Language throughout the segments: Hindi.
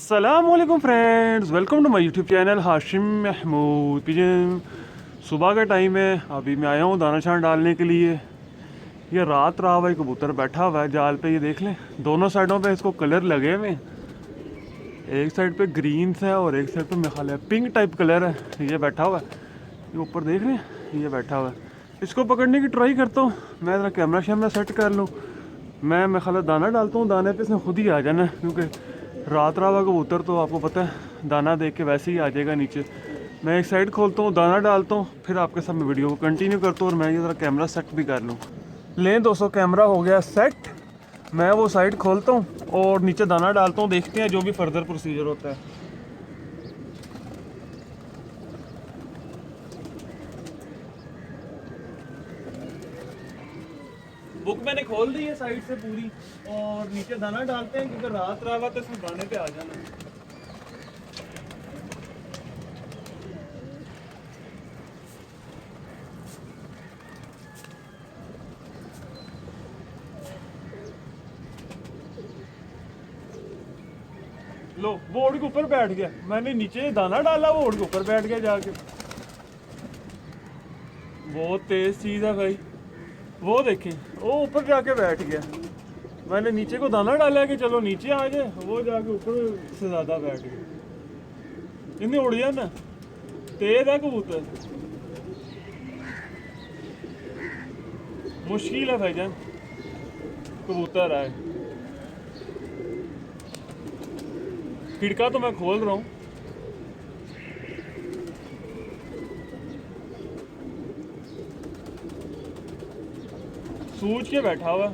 अस्सलामुअलैकुम friends, welcome to my YouTube channel Hashim Mahmood pigeon. सुबह का टाइम है, अभी मैं आया हूँ दाना छान डालने के लिए। ये रात रहा हुआ कबूतर बैठा हुआ है जाल पे, ये देख लें दोनों साइडों पे इसको कलर लगे हुए हैं। एक साइड पे ग्रीन है और एक साइड पे मेरा ख्याल है पिंक टाइप कलर है। ये बैठा हुआ है, ये ऊपर देख रहे हैं, ये बैठा हुआ है। इसको पकड़ने की ट्राई करता हूँ मैं, ज़रा कैमरा शैमरा सेट कर लूँ। मैं ख्याल दाना डालता हूँ, दाने पे इसने खुद ही आ जाना, क्योंकि रात रहा हुआ कबूतर तो आपको पता है दाना देख के वैसे ही आ जाएगा नीचे। मैं एक साइड खोलता हूँ, दाना डालता हूँ, फिर आपके साथ मैं वीडियो को कंटिन्यू करता हूँ और मैं ये ज़रा कैमरा सेट भी कर लूँ। लें दोस्तों, कैमरा हो गया सेट। मैं वो साइड खोलता हूँ और नीचे दाना डालता हूँ, देखते हैं जो भी फर्दर प्रोसीजर होता है। बुक मैंने खोल दी है साइड से पूरी, और नीचे दाना डालते हैं क्योंकि रात रहा हुआ तो इसमें दाने पे आ जाना। लो, वो ओढ़ के ऊपर बैठ गया। मैंने नीचे दाना डाला, वो ओढ़ के ऊपर बैठ गया जाके। बहुत तेज चीज है भाई, वो देखें, वो ऊपर जाके बैठ गया। मैंने नीचे को दाना डाला कि चलो नीचे आ जाए, वो जाके ऊपर से ज्यादा बैठ गया। इन्हें उड़ जाना, तेज है कबूतर, मुश्किल है भाईजान कबूतर आए। खिड़का तो मैं खोल रहा हूँ। सूझ के बैठा हुआ।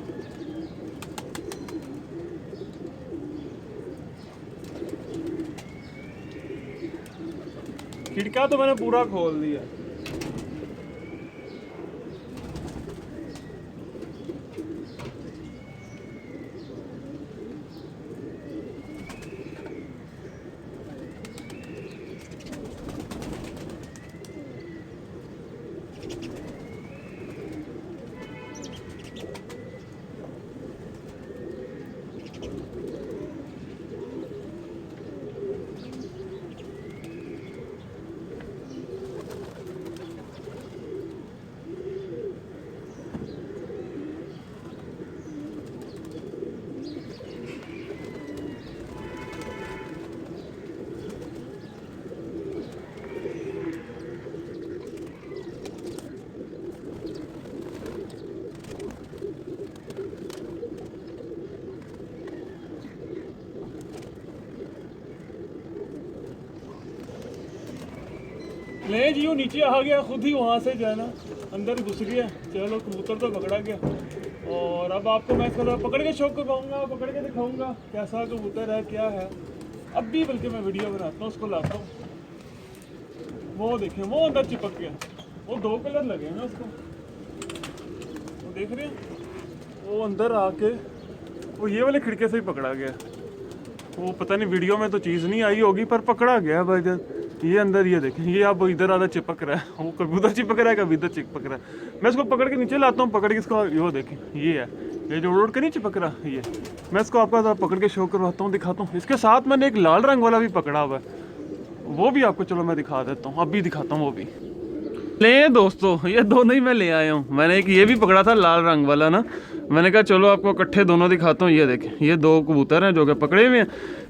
खिड़का तो मैंने पूरा खोल दिया। ले जी, वो नीचे आ गया खुद ही, वहाँ से जो है ना अंदर घुस गया। चलो, कबूतर तो पकड़ा गया। और अब आपको मैं इसका पकड़ के शौक करवाऊंगा, पकड़ के दिखाऊंगा कैसा कबूतर है, क्या है। अब भी बल्कि मैं वीडियो बनाता हूँ, उसको लाता हूँ। वो देखें, वो अंदर चिपक गया। वो दो कलर लगे हैं ना उसको, वो देख रहे हैं। वो अंदर आके वो ये वाले खिड़के से ही पकड़ा गया। वो पता नहीं वीडियो में तो चीज़ नहीं आई होगी, पर पकड़ा गया भाईजान। ये अंदर, ये देखें, ये अब इधर आधा चिपक रहा है। वो कभी उधर चिपक रहा है, कभी इधर चिपक रहा है। मैं इसको पकड़ के नीचे लाता हूँ, पकड़ के इसको, ये देखें, ये है, ये जो उड़ के नहीं चिपक रहा, ये मैं इसको आपका पकड़ के शो करवाता हूँ, दिखाता हूँ। इसके साथ मैंने एक लाल रंग वाला भी पकड़ा हुआ है, वो भी आपको चलो मैं दिखा देता हूँ, अभी दिखाता हूँ वो भी। ले दोस्तों, ये दोनों ही मैं ले आया हूँ। मैंने एक ये भी पकड़ा था लाल रंग वाला ना, मैंने कहा चलो आपको इकट्ठे दोनों दिखाता हूँ। ये देखें, ये दो कबूतर हैं जो कि पकड़े हुए हैं,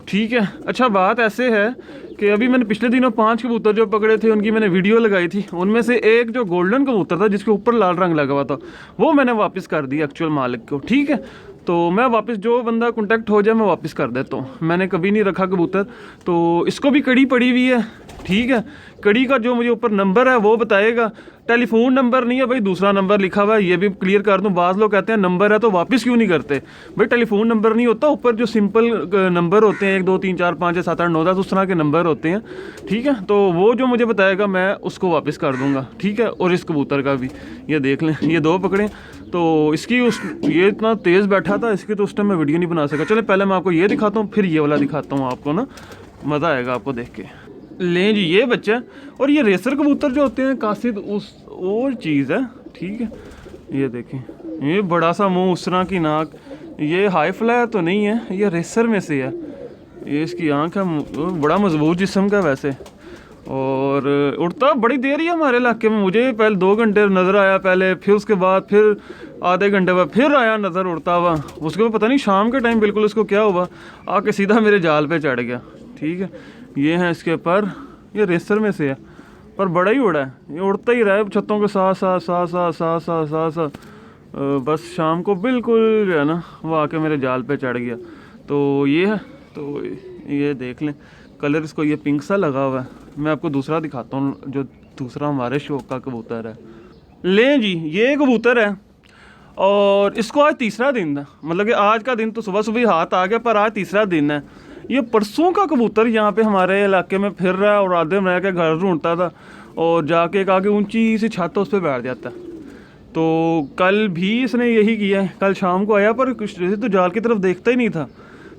ठीक है। अच्छा, बात ऐसे है कि अभी मैंने पिछले दिनों 5 कबूतर जो पकड़े थे उनकी मैंने वीडियो लगाई थी। उनमें से एक जो गोल्डन कबूतर था जिसके ऊपर लाल रंग लगा हुआ था, वो मैंने वापस कर दिया एक्चुअल मालिक को, ठीक है। तो मैं वापस, जो बंदा कांटेक्ट हो जाए मैं वापस कर देता हूँ। मैंने कभी नहीं रखा कबूतर, तो इसको भी कड़ी पड़ी हुई है, ठीक है। कड़ी का जो मुझे ऊपर नंबर है वो बताएगा, टेलीफोन नंबर नहीं है भाई, दूसरा नंबर लिखा हुआ है। ये भी क्लियर कर दूं, बाज़ लोग कहते हैं नंबर है तो वापस क्यों नहीं करते। भाई टेलीफोन नंबर नहीं होता, ऊपर जो सिंपल नंबर होते हैं 1 2 3 4 5 6 7 8 9 10 उस तरह के नंबर होते हैं, ठीक है। तो वो जो मुझे बताएगा मैं उसको वापस कर दूंगा, ठीक है। और इस कबूतर का भी ये देख लें, ये दो पकड़े। तो इसकी ये इतना तेज़ बैठा था, इसकी तो उस टाइम मैं वीडियो नहीं बना सका। चले पहले मैं आपको ये दिखाता हूँ, फिर ये वाला दिखाता हूँ आपको ना, मज़ा आएगा आपको देख के। लें जी, ये बच्चा, और ये रेसर कबूतर जो होते हैं कासिद उस और चीज़ है, ठीक है। ये देखें, ये बड़ा सा मुंह, उस तरह की नाक, ये हाई फ्लायर तो नहीं है, ये रेसर में से है। ये इसकी आँख है, बड़ा मजबूत जिस्म का वैसे, और उड़ता बड़ी देर ही हमारे इलाके में। मुझे पहले 2 घंटे नज़र आया पहले, फिर उसके बाद फिर आधे घंटे बाद फिर आया नज़र उड़ता हुआ। उसके बाद पता नहीं शाम के टाइम बिल्कुल उसको क्या हुआ, आके सीधा मेरे जाल पे चढ़ गया। ठीक है, ये है इसके पर, ये रेसर में से है पर बड़ा ही उड़ा है, ये उड़ता ही रहा है छतों के साथ साथ साथ साथ साथ साथ साथ साथ। बस शाम को बिल्कुल जो है ना वो आके मेरे जाल पे चढ़ गया। तो ये है, तो ये देख लें कलर इसको, ये पिंक सा लगा हुआ है। मैं आपको दूसरा दिखाता हूँ, जो दूसरा हमारे शौक का कबूतर है। लें जी, ये कबूतर है और इसको आज तीसरा दिन था, मतलब कि आज का दिन तो सुबह सुबह हाथ आ गया, पर आज तीसरा दिन है। ये परसों का कबूतर यहाँ पे हमारे इलाके में फिर रहा है और आधे में रह के घर ढूंढता था और जाके एक आगे ऊंची सी छत उस पर बैठ जाता। तो कल भी इसने यही किया है, कल शाम को आया पर कुछ तो जाल की तरफ देखता ही नहीं था,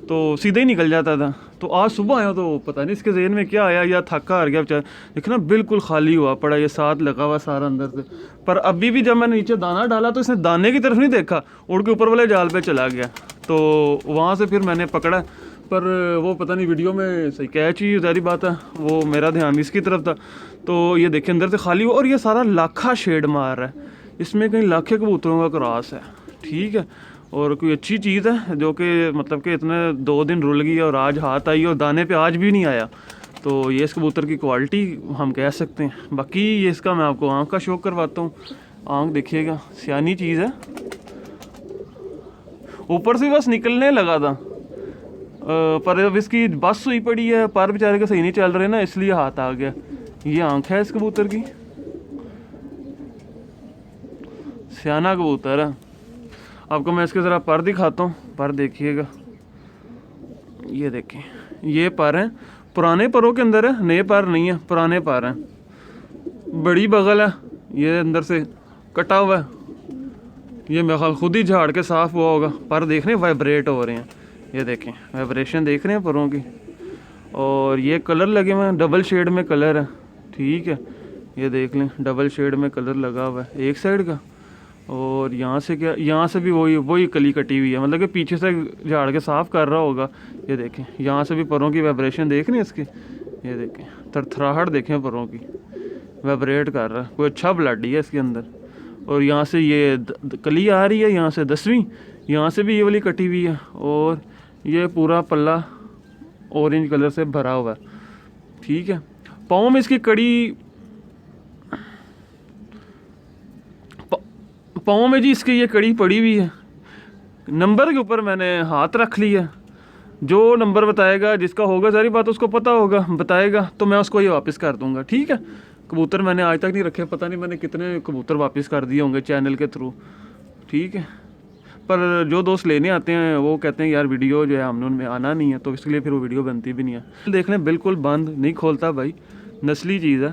तो सीधे ही निकल जाता था। तो आज सुबह आया तो पता नहीं इसके जहन में क्या आया, या थका हार गया बेचारा। देखना बिल्कुल खाली हुआ पड़ा, ये साथ लगा हुआ सारा अंदर से। पर अभी भी जब मैंने नीचे दाना डाला तो इसने दाने की तरफ नहीं देखा, उड़ के ऊपर वाले जाल पे चला गया। तो वहाँ से फिर मैंने पकड़ा, पर वो पता नहीं वीडियो में सही कैच ही, ज़ाहिर बात है वो मेरा ध्यान इसकी तरफ था। तो ये देखिए अंदर से खाली हुआ, और ये सारा लाखा शेड मार रहा है, इसमें कहीं लाखे कबूतरों का क्रॉस है। ठीक है, और कोई अच्छी चीज़ है जो कि मतलब कि इतने 2 दिन रुल गई और आज हाथ आई और दाने पे आज भी नहीं आया। तो ये इस कबूतर की क्वालिटी हम कह सकते हैं। बाकी ये इसका मैं आपको आँख का शौक करवाता हूँ। आँख देखिएगा, सियानी चीज़ है। ऊपर से बस निकलने लगा था, पर अब इसकी बस हुई पड़ी है, पर बेचारे का सही नहीं चल रहे ना, इसलिए हाथ आ गया। ये आँख है इस कबूतर की, सियाना कबूतर है। आपको मैं इसके ज़रा पर दिखाता हूँ, पर देखिएगा, ये देखें, ये पर हैं, पुराने परों के अंदर है, नए पर नहीं है, पुराने पर हैं। बड़ी बगल है, ये अंदर से कटा हुआ है, ये मेरा ख्याल खुद ही झाड़ के साफ़ हुआ होगा। पर देख रहे हैं वाइब्रेट हो रहे हैं, ये देखें वाइब्रेशन देख रहे हैं परों की। और ये कलर लगे हुए हैं, डबल शेड में कलर है। ठीक है, ये देख लें डबल शेड में कलर लगा हुआ है एक साइड का, और यहाँ से क्या, यहाँ से भी वही कली कटी हुई है, मतलब कि पीछे से झाड़ के साफ़ कर रहा होगा। ये देखें यहाँ से भी परों की वाइब्रेशन देख रहे हैं इसकी, ये देखें थरथराहट देखें परों की, वाइब्रेट कर रहा है, कोई अच्छा ब्लड ही है इसके अंदर। और यहाँ से ये कली आ रही है, यहाँ से 10वीं, यहाँ से भी ये वाली कटी हुई है, और ये पूरा पल्ला ऑरेंज कलर से भरा हुआ है। ठीक है, पाँव में इसकी कड़ी, पाँव में जी इसकी ये कड़ी पड़ी हुई है। नंबर के ऊपर मैंने हाथ रख लिया, जो नंबर बताएगा जिसका होगा, सारी बात उसको पता होगा, बताएगा तो मैं उसको ये वापस कर दूंगा। ठीक है, कबूतर मैंने आज तक नहीं रखे, पता नहीं मैंने कितने कबूतर वापस कर दिए होंगे चैनल के थ्रू। ठीक है, पर जो दोस्त लेने आते हैं वो कहते हैं यार वीडियो जो है हमने उनमें आना नहीं है, तो इसलिए फिर वो वीडियो बनती भी नहीं है। देख लें बिल्कुल बंद नहीं खोलता भाई, नस्ली चीज़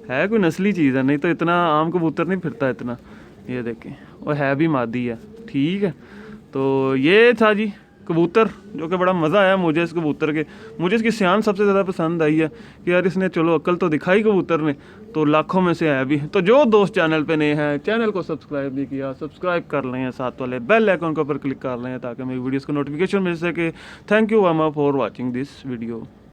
है कोई नस्ली चीज़ है, नहीं तो इतना आम कबूतर नहीं फिरता इतना। ये देखें, और है भी मादी है। ठीक है, तो ये था जी कबूतर, जो कि बड़ा मज़ा आया मुझे इस कबूतर के। मुझे इसकी सियान सबसे ज़्यादा पसंद आई है कि यार इसने चलो अक्ल तो दिखाई कबूतर ने, तो लाखों में से है भी। तो जो दोस्त चैनल पे नए हैं, चैनल को सब्सक्राइब नहीं किया, सब्सक्राइब कर लें, साथ वाले बेल आइकन के ऊपर क्लिक कर लें ताकि मेरी वीडियोज़ को नोटिफिकेशन मिल सके। थैंक यू अमा फॉर वॉचिंग दिस वीडियो।